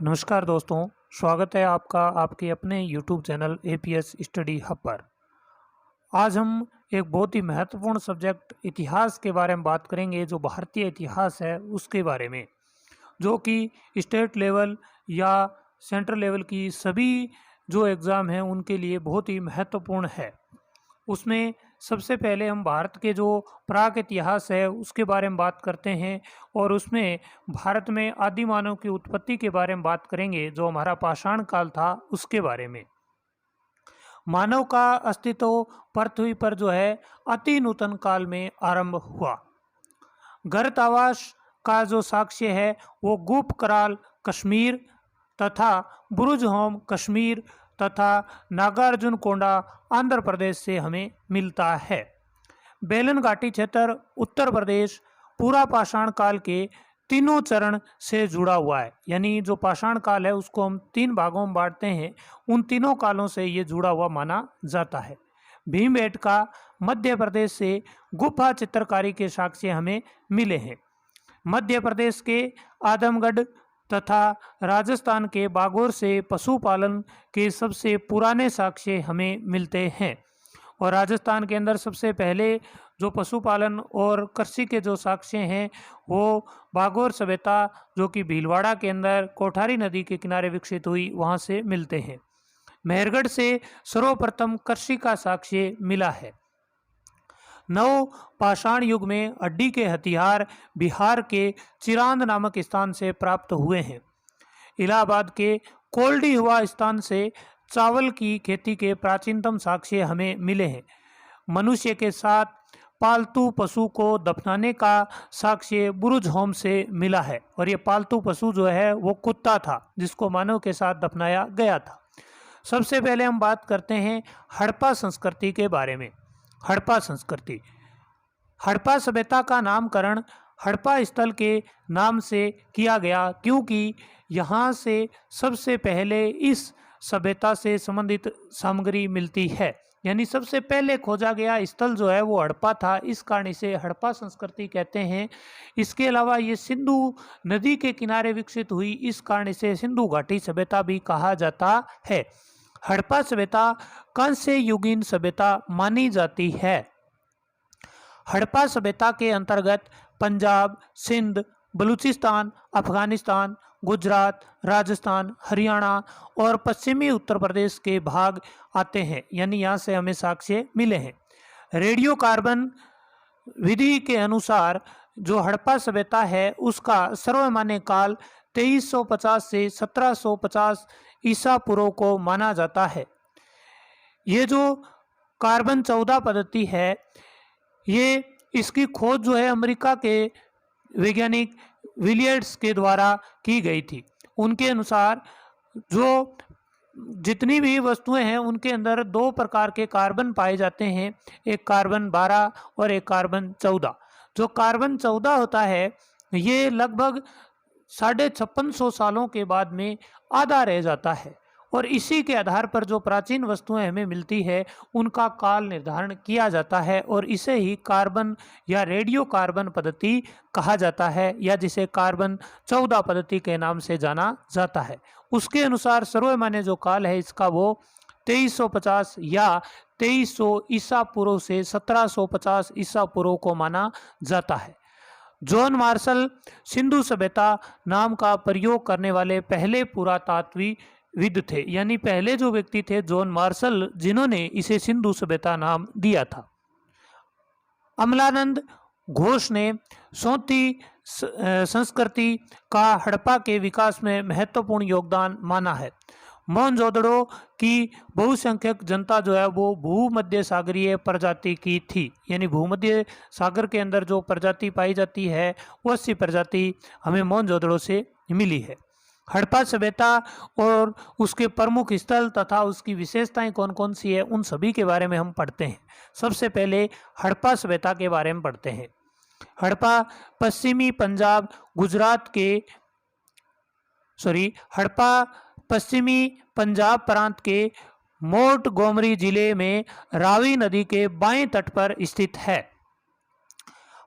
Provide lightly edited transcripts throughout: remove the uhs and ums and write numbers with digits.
नमस्कार दोस्तों, स्वागत है आपका आपके अपने YouTube channel APS study hub पर। आज हम एक बहुत ही महत्वपूर्ण सब्जेक्ट इतिहास के बारे में बात करेंगे, जो भारतीय इतिहास है उसके बारे में, जो कि स्टेट लेवल या सेंट्रल लेवल की सभी जो एग्ज़ाम हैं उनके लिए बहुत ही महत्वपूर्ण है। उसमें सबसे पहले हम भारत के जो प्राक इतिहास है उसके बारे में बात करते हैं और उसमें भारत में आदि मानव की उत्पत्ति के बारे में बात करेंगे, जो हमारा पाषाण काल था उसके बारे में। मानव का अस्तित्व पृथ्वी पर जो है अति नूतन काल में आरंभ हुआ। गर्त आवास का जो साक्ष्य है वो गुप कराल कश्मीर तथा बुरुज होम कश्मीर तथा नागार्जुन कोंडा आंध्र प्रदेश से हमें मिलता है। बेलन घाटी क्षेत्र उत्तर प्रदेश पूरा पाषाण काल के तीनों चरण से जुड़ा हुआ है, यानी जो पाषाण काल है उसको हम तीन भागों में बांटते हैं, उन तीनों कालों से ये जुड़ा हुआ माना जाता है। भीमबेटका मध्य प्रदेश से गुफा चित्रकारी के साक्ष्य हमें मिले हैं। मध्य प्रदेश के आदमगढ़ तथा राजस्थान के बागौर से पशुपालन के सबसे पुराने साक्ष्य हमें मिलते हैं। और राजस्थान के अंदर सबसे पहले जो पशुपालन और कृषि के जो साक्ष्य हैं वो बागौर सभ्यता, जो कि भीलवाड़ा के अंदर कोठारी नदी के किनारे विकसित हुई, वहाँ से मिलते हैं। मेहरगढ़ से सर्वप्रथम कृषि का साक्ष्य मिला है। नव पाषाण युग में हड्डी के हथियार बिहार के चिरांद नामक स्थान से प्राप्त हुए हैं। इलाहाबाद के कोल्डी हुआ स्थान से चावल की खेती के प्राचीनतम साक्ष्य हमें मिले हैं। मनुष्य के साथ पालतू पशु को दफनाने का साक्ष्य बुरुज होम से मिला है, और ये पालतू पशु जो है वो कुत्ता था जिसको मानव के साथ दफनाया गया था। सबसे पहले हम बात करते हैं हड़प्पा संस्कृति के बारे में। हड़प्पा संस्कृति, हड़प्पा सभ्यता का नामकरण हड़प्पा स्थल के नाम से किया गया, क्योंकि यहाँ से सबसे पहले इस सभ्यता से संबंधित सामग्री मिलती है, यानी सबसे पहले खोजा गया स्थल जो है वो हड़प्पा था, इस कारण इसे हड़प्पा संस्कृति कहते हैं। इसके अलावा ये सिंधु नदी के किनारे विकसित हुई, इस कारण इसे सिंधु घाटी सभ्यता भी कहा जाता है। हड़प्पा सभ्यता कांस्य युगीन सभ्यता मानी जाती है। हड़प्पा सभ्यता के अंतर्गत पंजाब, सिंध, बलूचिस्तान, अफगानिस्तान, गुजरात, राजस्थान, हरियाणा और पश्चिमी उत्तर प्रदेश के भाग आते हैं, यानी यहाँ से हमें साक्ष्य मिले हैं। रेडियो कार्बन विधि के अनुसार जो हड़प्पा सभ्यता है उसका सर्वमान्य काल 2350 से 1750 ईसा पूर्व को माना जाता है। ये जो कार्बन 14 पद्धति है, ये इसकी खोज जो है अमेरिका के वैज्ञानिक विलियर्ड्स के द्वारा की गई थी। उनके अनुसार जो जितनी भी वस्तुएं हैं उनके अंदर दो प्रकार के कार्बन पाए जाते हैं, एक कार्बन 12 और एक कार्बन 14। जो कार्बन 14 होता है ये लगभग 5650 सालों के बाद में आधा रह जाता है, और इसी के आधार पर जो प्राचीन वस्तुएं हमें मिलती है उनका काल निर्धारण किया जाता है, और इसे ही कार्बन या रेडियो कार्बन पद्धति कहा जाता है, या जिसे कार्बन 14 पद्धति के नाम से जाना जाता है। उसके अनुसार सर्वमान्य जो काल है इसका वो 2350 या 2300 ईसा पूर्व से 1750 ईसा पूर्व को माना जाता है। जॉन मार्शल सिंधु सभ्यता नाम का प्रयोग करने वाले पहले पुरातात्विविद थे, यानी पहले जो व्यक्ति थे जॉन मार्शल, जिन्होंने इसे सिंधु सभ्यता नाम दिया था। अमलानंद घोष ने सोती संस्कृति का हड़प्पा के विकास में महत्वपूर्ण योगदान माना है। मोहनजोदड़ो की बहुसंख्यक जनता जो है वो भूमध्य सागरीय प्रजाति की थी, यानी भूमध्य सागर के अंदर जो प्रजाति पाई जाती है वो 80 प्रजाति हमें मोहनजोदड़ो से मिली है। हड़प्पा सभ्यता और उसके प्रमुख स्थल तथा उसकी विशेषताएं कौन कौन सी है उन सभी के बारे में हम पढ़ते हैं। सबसे पहले हड़प्पा सभ्यता के बारे में पढ़ते हैं। हड़प्पा पश्चिमी पंजाब गुजरात के हड़प्पा पश्चिमी पंजाब प्रांत के मोंटगोमरी जिले में रावी नदी के बाएं तट पर स्थित है।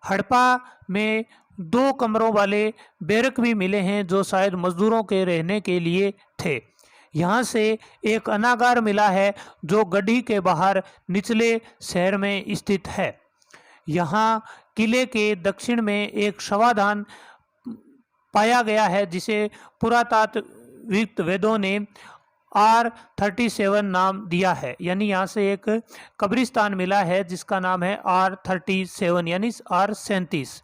हड़प्पा में 2 कमरों वाले बैरक भी मिले हैं जो शायद मजदूरों के रहने के लिए थे। यहाँ से एक अनागार मिला है जो गढ़ी के बाहर निचले शहर में स्थित है। यहाँ किले के दक्षिण में एक शवाधान पाया गया है जिसे पुरातात्विकवेदों ने R37 नाम दिया है, यानी यहाँ से एक कब्रिस्तान मिला है जिसका नाम है R37 यानी R37।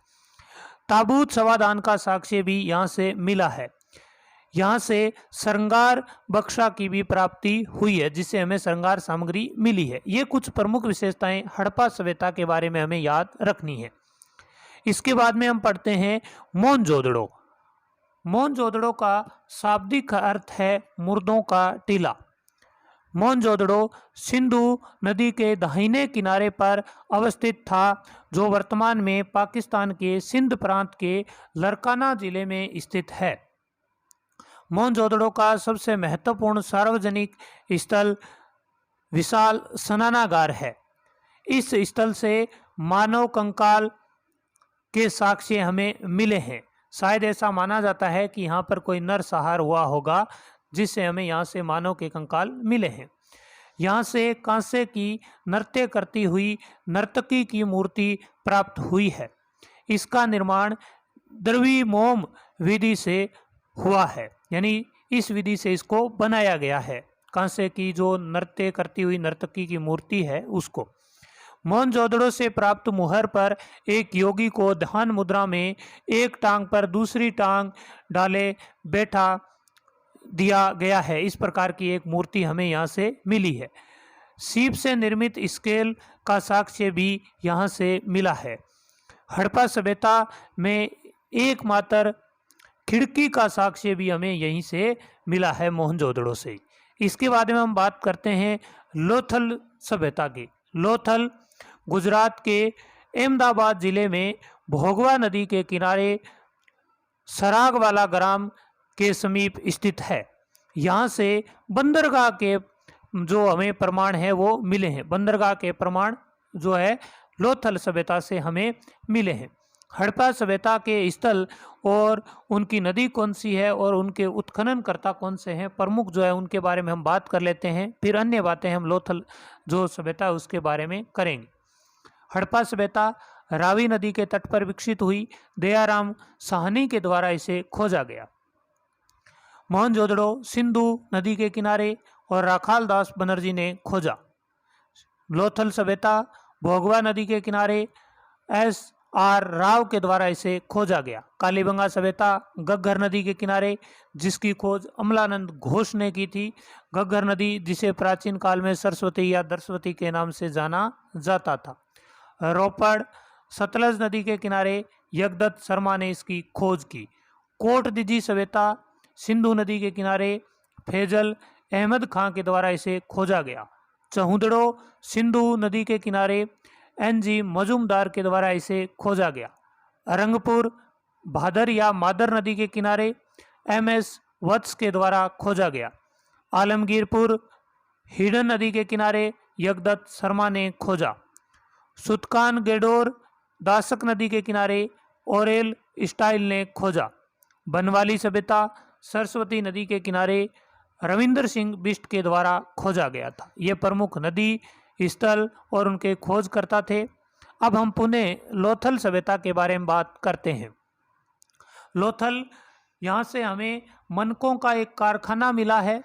ताबूत शवाधान का साक्ष्य भी यहाँ से मिला है। यहाँ से श्रृंगार बक्सा की भी प्राप्ति हुई है जिससे हमें श्रृंगार सामग्री मिली है। ये कुछ प्रमुख विशेषताएं हड़प्पा सभ्यता के बारे में हमें याद रखनी है। इसके बाद में हम पढ़ते हैं मोहनजोदड़ो। मोहनजोदड़ो का शाब्दिक अर्थ है मुर्दों का टीला। मोहनजोदड़ो सिंधु नदी के दाहिने किनारे पर अवस्थित था जो वर्तमान में पाकिस्तान के सिंध प्रांत के लरकाना जिले में स्थित है। मोहनजोदड़ो का सबसे महत्वपूर्ण सार्वजनिक स्थल विशाल स्नानागार है। इस स्थल से मानव कंकाल के साक्ष्य हमें मिले हैं। शायद ऐसा माना जाता है कि यहाँ पर कोई नरसंहार हुआ होगा जिससे हमें यहाँ से मानव के कंकाल मिले हैं। यहाँ से कांसे की नृत्य करती हुई नर्तकी की मूर्ति प्राप्त हुई है। इसका निर्माण द्रविमोम विधि से हुआ है, यानी इस विधि से इसको बनाया गया है। कांसे की जो नृत्य करती हुई नर्तकी की मूर्ति है उसको। मोहनजोदड़ो से प्राप्त मुहर पर एक योगी को ध्यान मुद्रा में एक टांग पर दूसरी टांग डाले बैठा दिया गया है। इस प्रकार की एक मूर्ति हमें यहाँ से मिली है। सीप से निर्मित स्केल का साक्ष्य भी यहाँ से मिला है। हड़प्पा सभ्यता में एकमात्र खिड़की का साक्ष्य भी हमें यहीं से मिला है, मोहनजोदड़ो से। इसके बाद में हम बात करते हैं लोथल सभ्यता की। लोथल गुजरात के अहमदाबाद जिले में भोगवा नदी के किनारे सरागवाला ग्राम के समीप स्थित है। यहाँ से बंदरगाह के जो हमें प्रमाण है वो मिले हैं। बंदरगाह के प्रमाण जो है लोथल सभ्यता से हमें मिले हैं। हड़प्पा सभ्यता के स्थल और उनकी नदी कौन सी है और उनके उत्खननकर्ता कौन से हैं, प्रमुख जो है उनके बारे में हम बात कर लेते हैं। फिर अन्य बातें हम लोथल जो सभ्यता है उसके बारे में करेंगे। हड़प्पा सभ्यता रावी नदी के तट पर विकसित हुई। दयाराम साहनी के द्वारा इसे खोजा गया। मोहनजोदड़ो सिंधु नदी के किनारे और राखाल दास बनर्जी ने खोजा। लोथल सभ्यता भोगवा नदी के किनारे S.R. राव के द्वारा इसे खोजा गया। कालीबंगा सभ्यता घग्गर नदी के किनारे, जिसकी खोज अमलानंद घोष ने की थी। घग्गर नदी जिसे प्राचीन काल में सरस्वती या दरस्वती के नाम से जाना जाता था। रोपड़ सतलज नदी के किनारे यगदत्त शर्मा ने इसकी खोज की। कोट दिजी सभ्यता सिंधु नदी के किनारे फैजल अहमद खां के द्वारा इसे खोजा गया। चहुदड़ो सिंधु नदी के किनारे N.G. मजूमदार के द्वारा इसे खोजा गया। अरंगपुर भादर या मादर नदी के किनारे M.S. वत्स के द्वारा खोजा गया। आलमगीरपुर हिडन नदी के किनारे यगदत्त शर्मा ने खोजा। सुतकान गेडोर दासक नदी के किनारे ओरेल स्टाइल ने खोजा। बनवाली सभ्यता सरस्वती नदी के किनारे रविंद्र सिंह बिष्ट के द्वारा खोजा गया था। ये प्रमुख नदी स्थल और उनके खोजकर्ता थे। अब हम पुनः लोथल सभ्यता के बारे में बात करते हैं। लोथल, यहाँ से हमें मनकों का एक कारखाना मिला है।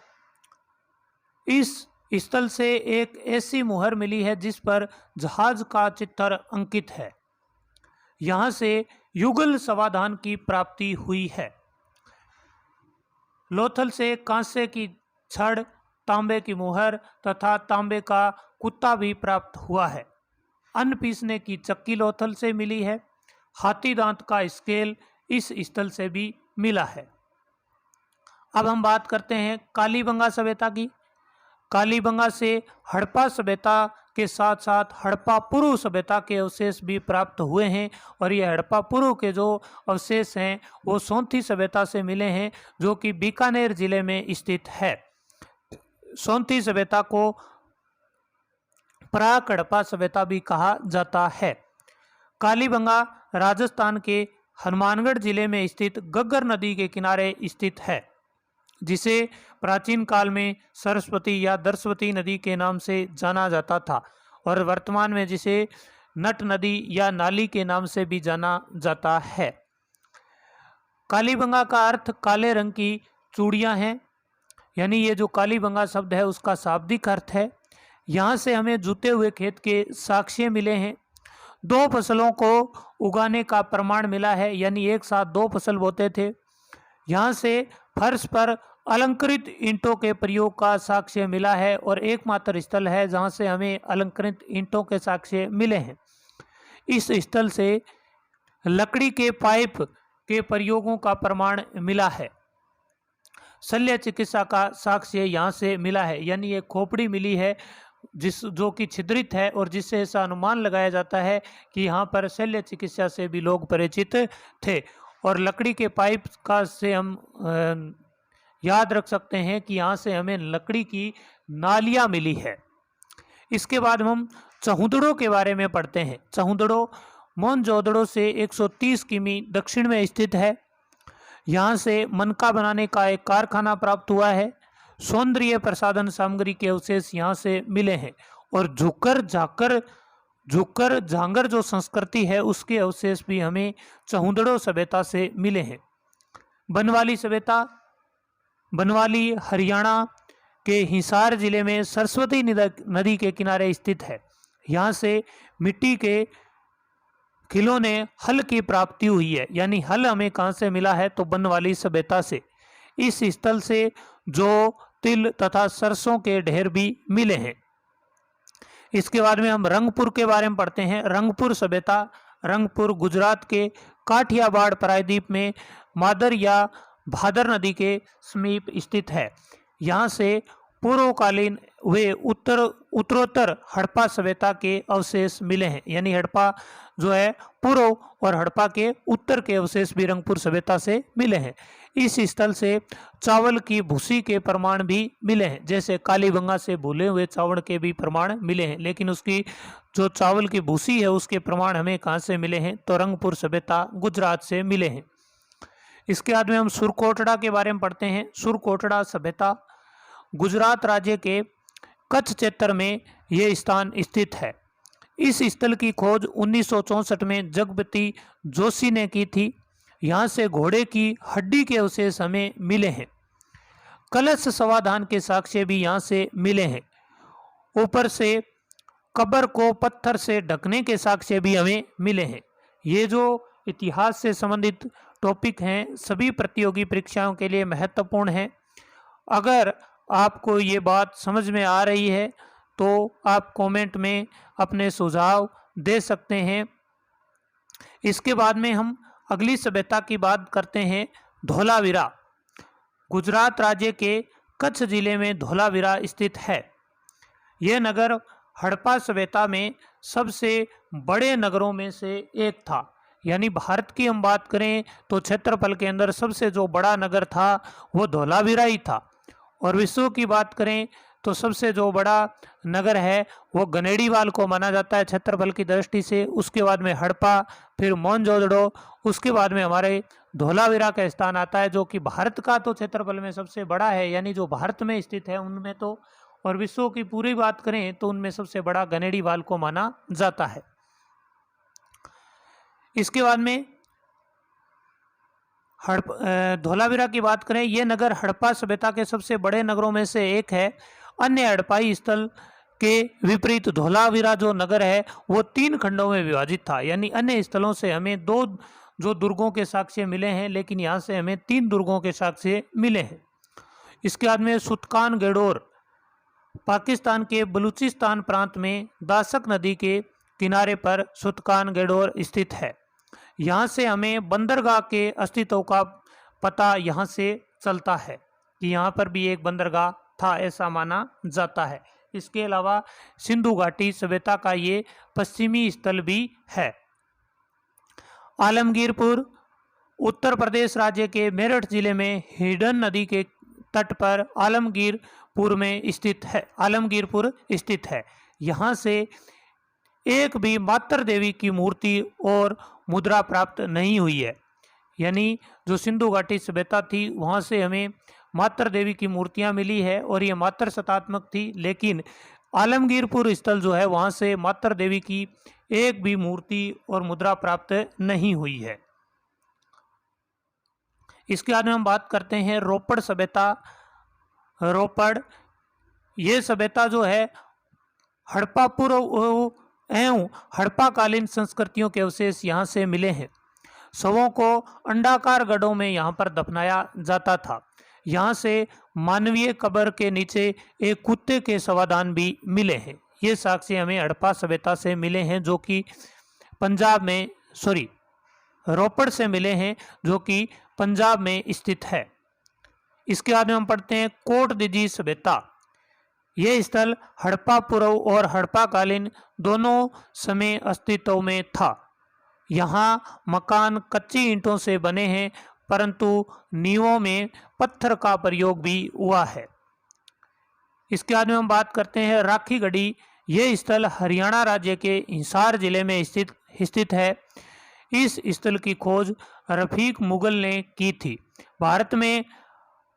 इस स्थल से एक ऐसी मुहर मिली है जिस पर जहाज का चित्र अंकित है। यहाँ से युगल समाधान की प्राप्ति हुई है। लोथल से कांसे की छड़, तांबे की मुहर तथा तांबे का कुत्ता भी प्राप्त हुआ है। अन्न पीसने की चक्की लोथल से मिली है। हाथी दांत का स्केल इस स्थल से भी मिला है। अब हम बात करते हैं कालीबंगा सभ्यता की। कालीबंगा से हड़प्पा सभ्यता के साथ साथ हड़प्पा पूर्व सभ्यता के अवशेष भी प्राप्त हुए हैं और ये हड़प्पा पूर्व के जो अवशेष हैं वो सोंथी सभ्यता से मिले हैं जो कि बीकानेर जिले में स्थित है। सोंथी सभ्यता को प्राक हड़प्पा सभ्यता भी कहा जाता है। कालीबंगा राजस्थान के हनुमानगढ़ जिले में स्थित घग्गर नदी के किनारे स्थित है, जिसे प्राचीन काल में सरस्वती या दरस्वती नदी के नाम से जाना जाता था और वर्तमान में जिसे नट नदी या नाली के नाम से भी जाना जाता है। कालीबंगा का अर्थ काले रंग की चूड़ियां हैं, यानी ये जो कालीबंगा शब्द है उसका शाब्दिक अर्थ है। यहाँ से हमें जुते हुए खेत के साक्ष्य मिले हैं। 2 फसलों को उगाने का प्रमाण मिला है, यानी एक साथ 2 फसल बोते थे। यहाँ से फर्श पर अलंकृत ईंटों के प्रयोग का साक्ष्य मिला है और एकमात्र स्थल है जहाँ से हमें अलंकृत ईंटों के साक्ष्य मिले हैं। इस स्थल से लकड़ी के पाइप के प्रयोगों का प्रमाण मिला है। शल्य चिकित्सा का साक्ष्य यहाँ से मिला है, यानी एक खोपड़ी मिली है जो कि छिद्रित है और जिससे ऐसा अनुमान लगाया जाता है कि यहाँ पर शल्य चिकित्सा से भी लोग परिचित थे। और लकड़ी के पाइप का से हम याद रख सकते हैं कि यहाँ से हमें लकड़ी की नालियाँ मिली है। इसके बाद हम चहुंदड़ों के बारे में पढ़ते हैं। चहुंदड़ों मोहनजोदड़ो से 130 किमी दक्षिण में स्थित है। यहाँ से मनका बनाने का एक कारखाना प्राप्त हुआ है। सौंदर्य प्रसाधन सामग्री के अवशेष यहाँ से मिले हैं और झुक्कर झांगर जो संस्कृति है उसके अवशेष भी हमें चहुंदड़ो सभ्यता से मिले हैं। बनवाली सभ्यता, बनवाली हरियाणा के हिसार जिले में सरस्वती नदी के किनारे स्थित है। यहाँ से मिट्टी के खिलौने हल की प्राप्ति हुई है, यानी हल हमें कहाँ से मिला है तो बनवाली सभ्यता से। इस स्थल से जौ, तिल तथा सरसों के ढेर भी मिले हैं। इसके बाद में हम रंगपुर के बारे में पढ़ते हैं। रंगपुर सभ्यता, रंगपुर गुजरात के काठियावाड़ प्रायद्वीप में मादर या भादर नदी के समीप स्थित है। यहाँ से पूर्वकालीन वे उत्तरोत्तर हड़प्पा सभ्यता के अवशेष मिले हैं, यानी हड़प्पा जो है पूर्व और हड़प्पा के उत्तर के अवशेष भी रंगपुर सभ्यता से मिले हैं। इस स्थल से चावल की भूसी के प्रमाण भी मिले हैं, जैसे कालीबंगा से भूले हुए चावल के भी प्रमाण मिले हैं, लेकिन उसकी जो चावल की भूसी है उसके प्रमाण हमें कहाँ से मिले हैं तो रंगपुर सभ्यता गुजरात से मिले हैं। इसके बाद में हम सुरकोटड़ा के बारे में पढ़ते हैं। सुरकोटड़ा सभ्यता गुजरात राज्य के कच्छ क्षेत्र में ये स्थान स्थित है। इस स्थल की खोज 1964 में जगपति जोशी ने की थी। यहाँ से घोड़े की हड्डी के अवशेष हमें मिले हैं। कलश समाधान के साक्ष्य भी यहाँ से मिले हैं। ऊपर से कब्र को पत्थर से ढकने के साक्ष्य भी हमें मिले हैं। ये जो इतिहास से संबंधित टॉपिक हैं सभी प्रतियोगी परीक्षाओं के लिए महत्वपूर्ण हैं। अगर आपको ये बात समझ में आ रही है तो आप कमेंट में अपने सुझाव दे सकते हैं। इसके बाद में हम अगली सभ्यता की बात करते हैं। धोलावीरा गुजरात राज्य के कच्छ जिले में धोलावीरा स्थित है। यह नगर हड़प्पा सभ्यता में सबसे बड़े नगरों में से एक था, यानी भारत की हम बात करें तो क्षेत्रफल के अंदर सबसे जो बड़ा नगर था वो धोलावीरा ही था। और विश्व की बात करें तो सबसे जो बड़ा नगर है वो गनेड़ीवाल को माना जाता है क्षेत्रफल की दृष्टि से। उसके बाद में हड़प्पा, फिर मोहनजोदड़ो, उसके बाद में हमारे धोलावीरा का स्थान आता है जो कि भारत का तो क्षेत्रफल में सबसे बड़ा है, यानी जो भारत में स्थित है उनमें तो। और विश्व की पूरी बात करें तो उनमें सबसे बड़ा गनेड़ीवाल को माना जाता है। इसके बाद में धोलावीरा की बात करें, यह नगर हड़प्पा सभ्यता के सबसे बड़े नगरों में से एक है। अन्य हड़प्पाई स्थल के विपरीत धोलावीरा जो नगर है वो 3 खंडों में विभाजित था, यानी अन्य स्थलों से हमें 2 जो दुर्गों के साक्ष्य मिले हैं, लेकिन यहाँ से हमें 3 दुर्गों के साक्ष्य मिले हैं। इसके बाद में सुल्तान गैडोर पाकिस्तान के बलूचिस्तान प्रांत में दासक नदी के किनारे पर सुल्तान गैडोर स्थित है। यहाँ से हमें बंदरगाह के अस्तित्व का पता यहाँ से चलता है कि यहाँ पर भी एक बंदरगाह था, ऐसा माना जाता है। इसके अलावा सिंधु घाटी सभ्यता का ये पश्चिमी स्थल भी है। आलमगीरपुर उत्तर प्रदेश राज्य के मेरठ जिले में हिडन नदी के तट पर आलमगीरपुर स्थित है। यहाँ से एक भी मातर देवी की मूर्ति और मुद्रा प्राप्त नहीं हुई है। यानी जो सिंधु घाटी सभ्यता थी वहाँ से हमें मातर देवी की मूर्तियाँ मिली है और ये मातर शतात्मक थी, लेकिन आलमगीरपुर स्थल जो है वहाँ से मातर देवी की एक भी मूर्ति और मुद्रा प्राप्त नहीं हुई है। इसके बाद में हम बात करते हैं रोपड़ सभ्यता। रोपड़ ये सभ्यता जो है हड़प्पा पूर्व एवं हड़प्पाकालीन संस्कृतियों के अवशेष यहाँ से मिले हैं। शवों को अंडाकार गड्ढों में यहाँ पर दफनाया जाता था। यहाँ से मानवीय कब्र के नीचे एक कुत्ते के शवादान भी मिले हैं। ये साक्ष्य हमें हड़प्पा सभ्यता से मिले हैं जो कि पंजाब में रोपड़ से मिले हैं जो कि पंजाब में स्थित है। इसके बाद में हम पढ़ते हैं कोट दीजी सभ्यता। यह स्थल हड़प्पा पूर्व और हड़प्पाकालीन दोनों समय अस्तित्व में था। यहाँ मकान कच्ची ईंटों से बने हैं परंतु नींवों में पत्थर का प्रयोग भी हुआ है। इसके बाद में हम बात करते हैं राखी गढ़ी। ये स्थल हरियाणा राज्य के हिसार जिले में स्थित है। इस स्थल की खोज रफीक मुगल ने की थी। भारत में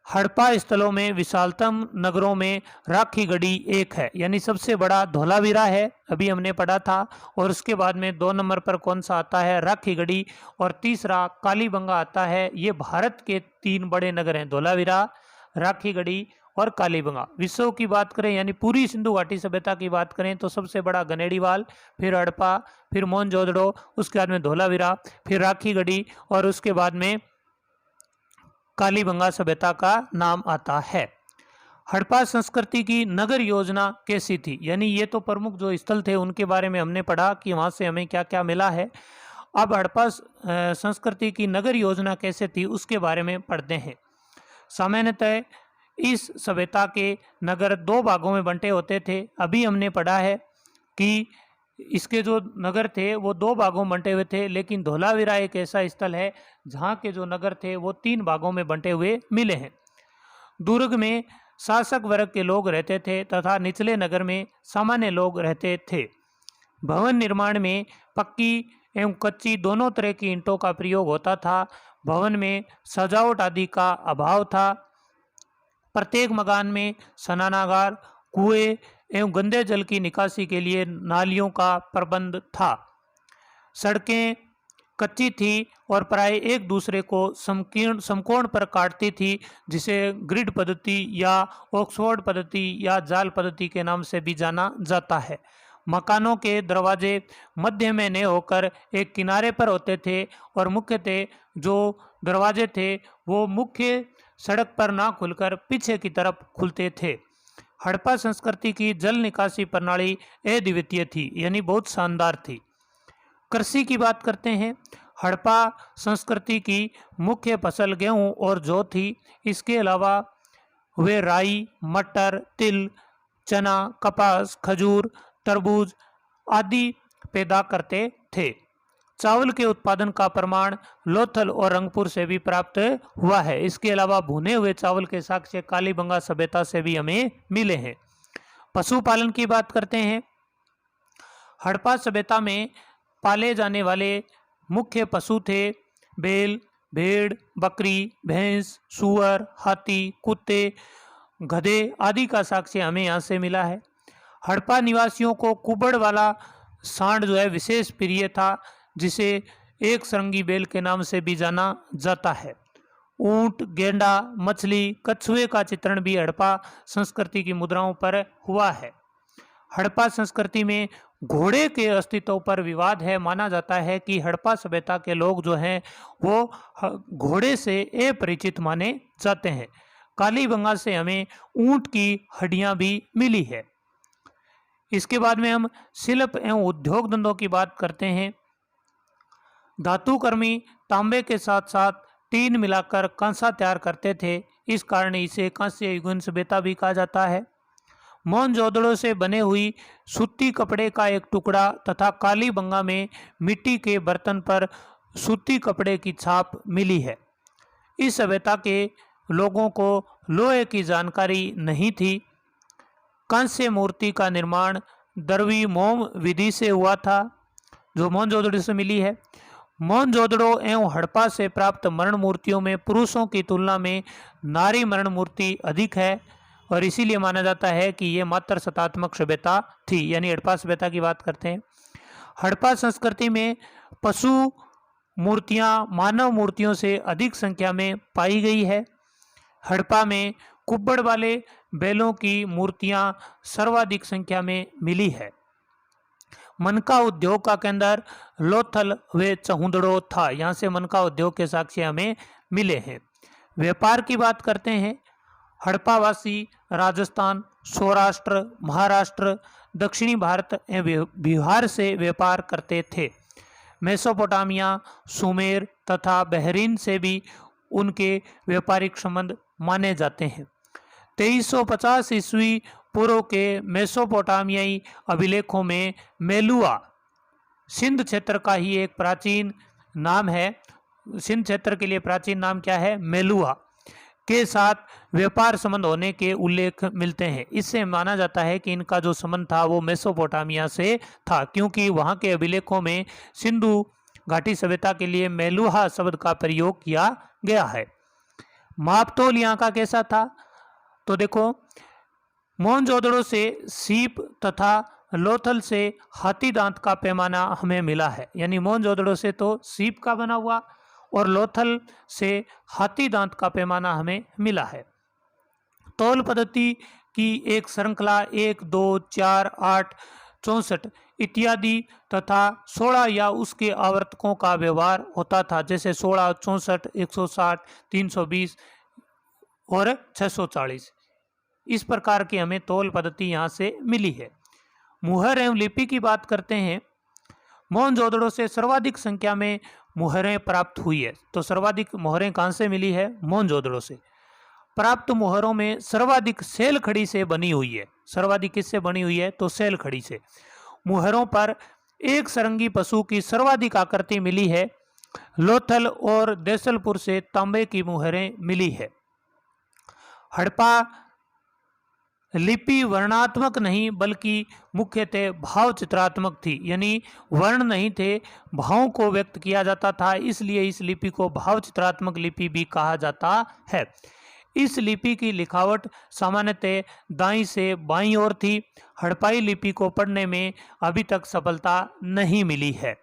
हड़प्पा स्थलों में विशालतम नगरों में राखी गढ़ी एक है, यानी सबसे बड़ा धोलावीरा है, अभी हमने पढ़ा था। और उसके बाद में 2 नंबर पर कौन सा आता है? राखी गढ़ी। और तीसरा कालीबंगा आता है। ये भारत के 3 बड़े नगर हैं, धोलावीरा, राखी गढ़ी और कालीबंगा। विश्व की बात करें यानी पूरी सिंधु घाटी सभ्यता की बात करें तो सबसे बड़ा गनेड़ीवाल, फिर हड़प्पा, फिर मोहनजोदड़ो, उसके बाद में धोलावीरा, फिर राखी गढ़ी और उसके बाद में कालीबंगा सभ्यता का नाम आता है। हड़प्पा संस्कृति की नगर योजना कैसी थी? यानी ये तो प्रमुख जो स्थल थे उनके बारे में हमने पढ़ा कि वहाँ से हमें क्या क्या मिला है। अब हड़प्पा संस्कृति की नगर योजना कैसे थी उसके बारे में पढ़ते हैं। सामान्यतः इस सभ्यता के नगर 2 भागों में बंटे होते थे। अभी हमने पढ़ा है कि इसके जो नगर थे वो 2 भागों में बंटे हुए थे, लेकिन धोलावीरा एक ऐसा स्थल है जहाँ के जो नगर थे वो 3 भागों में बंटे हुए मिले हैं। दुर्ग में शासक वर्ग के लोग रहते थे तथा निचले नगर में सामान्य लोग रहते थे। भवन निर्माण में पक्की एवं कच्ची दोनों तरह की ईंटों का प्रयोग होता था। भवन में सजावट आदि का अभाव था। प्रत्येक मकान में स्नानागार, कुएं एवं गंदे जल की निकासी के लिए नालियों का प्रबंध था। सड़कें कच्ची थी और प्राय एक दूसरे को समकोण पर काटती थी, जिसे ग्रिड पद्धति या ऑक्सफोर्ड पद्धति या जाल पद्धति के नाम से भी जाना जाता है। मकानों के दरवाजे मध्य में न होकर एक किनारे पर होते थे और मुख्यतः जो दरवाजे थे वो मुख्य सड़क पर ना खुलकर पीछे की तरफ खुलते थे। हड़प्पा संस्कृति की जल निकासी प्रणाली अद्वितीय थी, यानी बहुत शानदार थी। कृषि की बात करते हैं। हड़प्पा संस्कृति की मुख्य फसल गेहूं और जौ थी। इसके अलावा वे राई, मटर, तिल, चना, कपास, खजूर, तरबूज आदि पैदा करते थे। चावल के उत्पादन का प्रमाण लोथल और रंगपुर से भी प्राप्त हुआ है। इसके अलावा भुने हुए चावल के साक्ष्य कालीबंगा सभ्यता से भी हमें मिले हैं। पशुपालन की बात करते हैं। हड़प्पा सभ्यता में पाले जाने वाले मुख्य पशु थे बैल, भेड़, बकरी, भैंस, सूअर, हाथी, कुत्ते, गधे आदि का साक्ष्य हमें यहाँ से मिला है। हड़प्पा निवासियों को कुबड़ वाला सांड जो है विशेष प्रिय था, जिसे एक सरंगी बैल के नाम से भी जाना जाता है। ऊंट, गेंडा, मछली, कछुए का चित्रण भी हड़प्पा संस्कृति की मुद्राओं पर हुआ है। हड़प्पा संस्कृति में घोड़े के अस्तित्व पर विवाद है। माना जाता है कि हड़प्पा सभ्यता के लोग जो हैं वो घोड़े से अपरिचित माने जाते हैं। कालीबंगा से हमें ऊंट की हड्डियां भी मिली है। इसके बाद में हम शिल्प एवं उद्योग धंधों की बात करते हैं। धातुकर्मी तांबे के साथ साथ टीन मिलाकर कांसा तैयार करते थे। इस कारण इसे कांस्य युगीन सभ्यता भी कहा जाता है। मोहनजोदड़ो से बने हुई सूती कपड़े का एक टुकड़ा तथा कालीबंगा में मिट्टी के बर्तन पर सूती कपड़े की छाप मिली है। इस सभ्यता के लोगों को लोहे की जानकारी नहीं थी। कांस्य मूर्ति का निर्माण द्रवी मोम विधि से हुआ था, जो मोहनजोदड़ो से मिली है। मोहनजोदड़ो एवं हड़प्पा से प्राप्त मरण मूर्तियों में पुरुषों की तुलना में नारी मरण मूर्ति अधिक है और इसीलिए माना जाता है कि ये मात्र सतात्मक सभ्यता थी, यानी हड़प्पा सभ्यता की बात करते हैं। हड़प्पा संस्कृति में पशु मूर्तियां मानव मूर्तियों से अधिक संख्या में पाई गई है। हड़प्पा में कुब्बड़ वाले बैलों की मूर्तियां सर्वाधिक संख्या में मिली है। मनका उद्योग का केंद्र लोथल व चहुंदड़ो था। यहाँ से मनका उद्योग के साक्ष्य हमें मिले हैं। व्यापार की बात करते हैं। हड़प्पावासी राजस्थान, सौराष्ट्र, महाराष्ट्र, दक्षिणी भारत एवं बिहार से व्यापार करते थे। मेसोपोटामिया, सुमेर तथा बहरीन से भी उनके व्यापारिक संबंध माने जाते हैं। 2350 ईस्वी पूर्व के मेसोपोटामियाई अभिलेखों में मेलुआ सिंध क्षेत्र का ही एक प्राचीन नाम है। सिंध क्षेत्र के लिए प्राचीन नाम क्या है? मेलुआ के साथ व्यापार संबंध होने के उल्लेख मिलते हैं। इससे माना जाता है कि इनका जो संबंध था वो मेसोपोटामिया से था, क्योंकि वहां के अभिलेखों में सिंधु घाटी सभ्यता के लिए मेलुहा शब्द का प्रयोग किया गया है। मापतोल यहाँ का कैसा था? तो देखो, मोहनजोदड़ो से सीप तथा लोथल से हाथी दांत का पैमाना हमें मिला है। यानी मोहनजोदड़ो से तो सीप का बना हुआ और लोथल से हाथी दांत का पैमाना हमें मिला है। तौल पद्धति की एक श्रृंखला 1, 2, 4, 8, 64 इत्यादि तथा 16 या उसके आवर्तकों का व्यवहार होता था, जैसे 16, 64, 160, 320 और 640। इस प्रकार की हमें तौल पद्धति यहाँ से मिली है। मुहर एवं लिपि की बात करते हैं। मोहनजोदड़ो से सर्वाधिक संख्या में मुहरें प्राप्त हुई है। तो सर्वाधिक मुहरें कहाँ से मिली है? मोहनजोदड़ो से। प्राप्त मुहरों में सर्वाधिक सेल खड़ी से बनी हुई है। सर्वाधिक किससे बनी हुई है? तो सेल खड़ी से। मुहरों पर एक सरंगी पशु की सर्वाधिक आकृति मिली है। लोथल और देसलपुर से तांबे की मुहरें मिली है। हड़प्पा लिपि वर्णात्मक नहीं बल्कि मुख्यतः भाव चित्रात्मक थी। यानी वर्ण नहीं थे, भावों को व्यक्त किया जाता था, इसलिए इस लिपि को भाव चित्रात्मक लिपि भी कहा जाता है। इस लिपि की लिखावट सामान्यतः दाईं से बाईं ओर थी। हड़प्पाई लिपि को पढ़ने में अभी तक सफलता नहीं मिली है।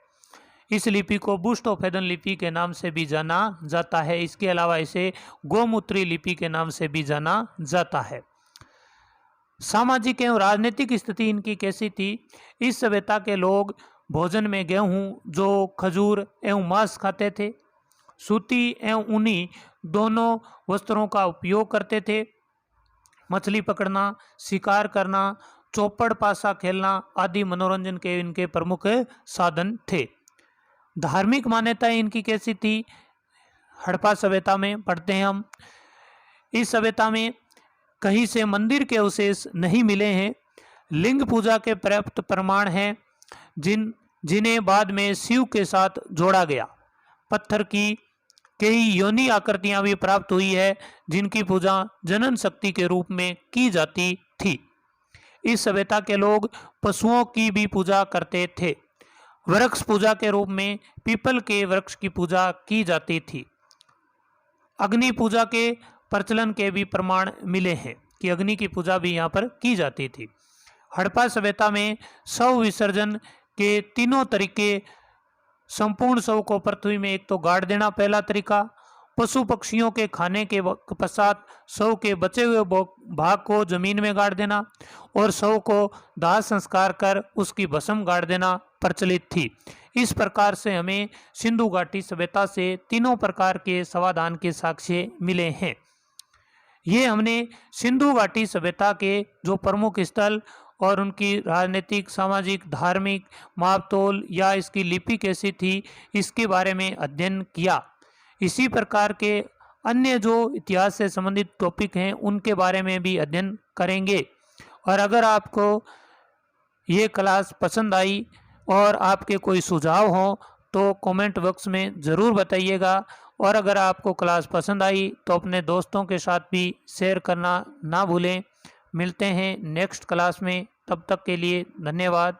इस लिपि को बुस्टोफेदन लिपि के नाम से भी जाना जाता है। इसके अलावा इसे गोमूत्री लिपि के नाम से भी जाना जाता है। सामाजिक एवं राजनीतिक स्थिति इनकी कैसी थी? इस सभ्यता के लोग भोजन में गेहूं, जौ, खजूर एवं मांस खाते थे। सूती एवं ऊनी दोनों वस्त्रों का उपयोग करते थे। मछली पकड़ना, शिकार करना, चौपड़ पासा खेलना आदि मनोरंजन के इनके प्रमुख साधन थे। धार्मिक मान्यताएं इनकी कैसी थी? हड़प्पा सभ्यता में पढ़ते हैं हम। इस सभ्यता में कहीं से मंदिर के अवशेष नहीं मिले हैं। लिंग पूजा के पर्याप्त प्रमाण हैं, जिन्हें बाद में शिव के साथ जोड़ा गया। पत्थर की कई योनि आकृतियां भी प्राप्त हुई है, जिनकी पूजा जनन शक्ति के रूप में की जाती थी। इस सभ्यता के लोग पशुओं की भी पूजा करते थे। वृक्ष पूजा के रूप में पीपल के वृक्ष की पूजा की जाती थी। अग्नि पूजा के प्रचलन के भी प्रमाण मिले हैं कि अग्नि की पूजा भी यहाँ पर की जाती थी। हड़प्पा सभ्यता में शव विसर्जन के तीनों तरीके। संपूर्ण शव को पृथ्वी में एक तो गाड़ देना पहला तरीका, पशु पक्षियों के खाने के पश्चात शव के बचे हुए भाग को जमीन में गाड़ देना और शव को दाह संस्कार कर उसकी भस्म गाड़ देना प्रचलित थी। इस प्रकार से हमें सिंधु घाटी सभ्यता से तीनों प्रकार के समाधान के साक्ष्य मिले हैं। ये हमने सिंधु घाटी सभ्यता के जो प्रमुख स्थल और उनकी राजनीतिक, सामाजिक, धार्मिक मापतोल या इसकी लिपि कैसी थी, इसके बारे में अध्ययन किया। इसी प्रकार के अन्य जो इतिहास से संबंधित टॉपिक हैं उनके बारे में भी अध्ययन करेंगे। और अगर आपको ये क्लास पसंद आई और आपके कोई सुझाव हों तो कमेंट बॉक्स में ज़रूर बताइएगा। और अगर आपको क्लास पसंद आई तो अपने दोस्तों के साथ भी शेयर करना ना भूलें। मिलते हैं नेक्स्ट क्लास में, तब तक के लिए धन्यवाद।